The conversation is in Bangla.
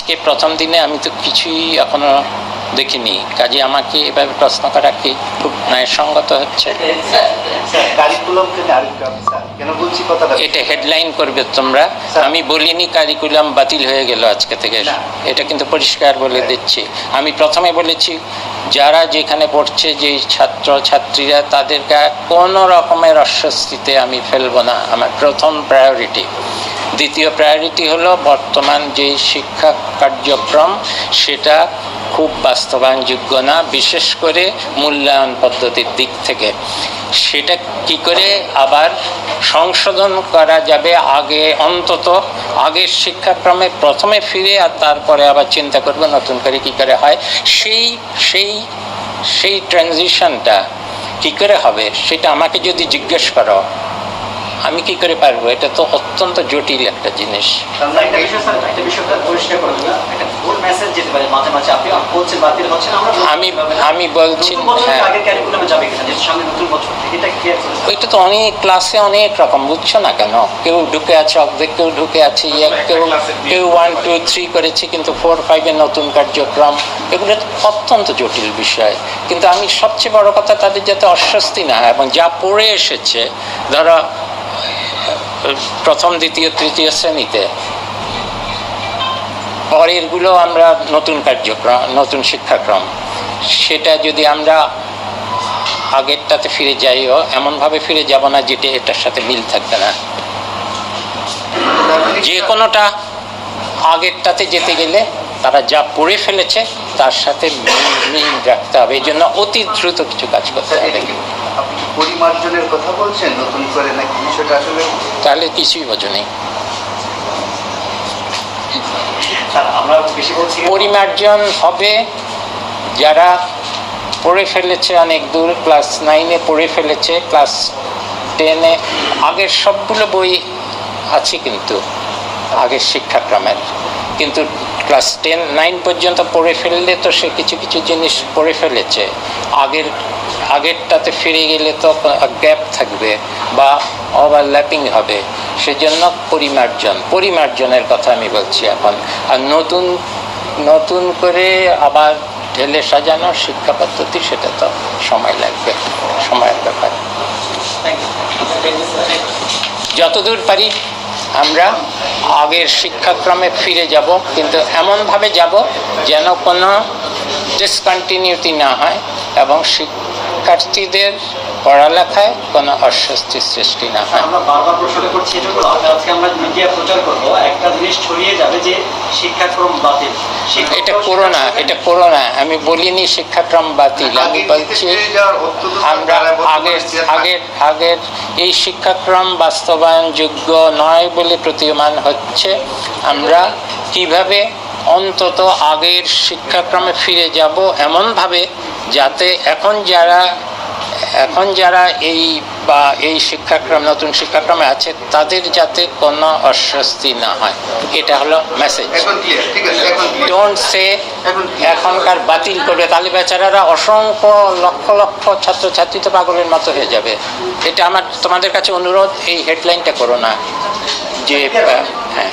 আজকে প্রথম দিনে আমি তো কিছুই এখনো দেখিনি, কাজে আমাকে এভাবে প্রশ্ন করা কি খুব ন্যায়সঙ্গত হচ্ছে? এটা হেডলাইন করবে তোমরা। আমি বলিনি কারিকুলাম বাতিল হয়ে গেল আজকে থেকে, এটা কিন্তু পরিষ্কার বলে দিচ্ছি। আমি প্রথমে বলেছি যারা যেখানে পড়ছে, যে ছাত্র ছাত্রীরা, তাদেরকে কোনো রকমের অস্বস্তিতে আমি ফেলবো না, আমার প্রথম প্রায়োরিটি। দ্বিতীয় প্রায়োরিটি হলো বর্তমান যে শিক্ষা কার্যক্রম সেটা খুব বাস্তবায়নযোগ্য না, বিশেষ করে মূল্যায়ন পদ্ধতির দিক থেকে। সেটা কি করে আবার সংশোধন করা যাবে, আগে অন্তত আগের শিক্ষাক্রমে প্রথমে ফিরে আর তারপরে আবার চিন্তা করবো নতুন করে কী করে হয়। সেই ট্রানজিশনটা কী করে হবে সেটা আমাকে যদি জিজ্ঞেস করো, আমি কি করে পারবো? এটা তো অত্যন্ত জটিল একটা জিনিস। আমি বলছি ওইটা তো অনেক ক্লাসে অনেক রকম, বুঝছো না কেন? কেউ ঢুকে আছে অর্ধেক, কেউ ঢুকে আছে কেউ 1, 2, 3 করেছে, কিন্তু 4, 5 এর নতুন কার্যক্রম, এগুলো অত্যন্ত জটিল বিষয়। কিন্তু আমি সবচেয়ে বড় কথা তাদের যাতে অস্বস্তি না হয়, এবং যা পড়ে এসেছে ধরো প্রথম, দ্বিতীয়, তৃতীয় শ্রেণীতে, পরেরগুলো আমরা নতুন কার্যক্রম, নতুন শিক্ষাক্রম, সেটা যদি আমরা আগেরটাতে ফিরে যাইও, এমনভাবে ফিরে যাব না যেটা এটার সাথে মিল থাকবে না। যে কোনোটা আগেরটাতে যেতে গেলে তারা যা পড়ে ফেলেছে তার সাথে মিল রাখতে হবে, এই জন্য অতি দ্রুত কিছু কাজ করতে হবে। পরিমার্জনের কথা বলছেন নতুন করে নাকি বিষয়টা আসলে? তাহলে কিছুই বোঝো নেই। পরিমার্জন হবে যারা পড়ে ফেলেছে অনেক দূর, ক্লাস 9-এ পড়ে ফেলেছে, ক্লাস 10-এ আগের সবগুলো বই আছে কিন্তু আগের শিক্ষাক্রমের, কিন্তু ক্লাস 10, 9 পর্যন্ত পড়ে ফেললে তো সে কিছু কিছু জিনিস পড়ে ফেলেছে, আগেরটাতে ফিরে গেলে তো গ্যাপ থাকবে বা ওভারল্যাপিং হবে। সেজন্য পরিমার্জনের কথা আমি বলছি এখন। আর নতুন করে আবার ঢেলে সাজানো শিক্ষা পদ্ধতি, সেটা তো সময় লাগবে, সময়ের ব্যাপার। যতদূর পারি আমরা আগের শিক্ষাক্রমে ফিরে যাব, কিন্তু এমনভাবে যাব যেন কোনো ডিসকন্টিনিউটি না হয় এবং শিক্ষার্থীদের পড়ালেখায় কোনো অস্বস্তি সৃষ্টি না হয়। আমরা বারবার প্রশ্ন করছি, আজকে আমরা মিডিয়া প্রচার করবো, একটা জিনিস ছড়িয়ে যাবে যে শিক্ষাক্রম বাতিল। এটা করো না, আমি বলিনি শিক্ষাক্রম বাতিল, আমি বলছি আমরা আগের এই শিক্ষাক্রম বাস্তবায়নযোগ্য নয় বলে প্রতীয়মান হচ্ছে। আমরা কিভাবে অন্তত আগের শিক্ষাক্রমে ফিরে যাব এমনভাবে যাতে এখন যারা এই শিক্ষাক্রম, নতুন শিক্ষাক্রমে আছে, তাদের যাতে কোনো অস্বস্তি না হয়, এটা হলো মেসেজ। ডোন্ট সে এখনকার বাতিল করবে, তাহলে বেচারারা অসংখ্য লক্ষ লক্ষ ছাত্রছাত্রী তো পাগলের মতো হয়ে যাবে। এটা আমার তোমাদের কাছে অনুরোধ, এই হেডলাইনটা করো না যে হ্যাঁ।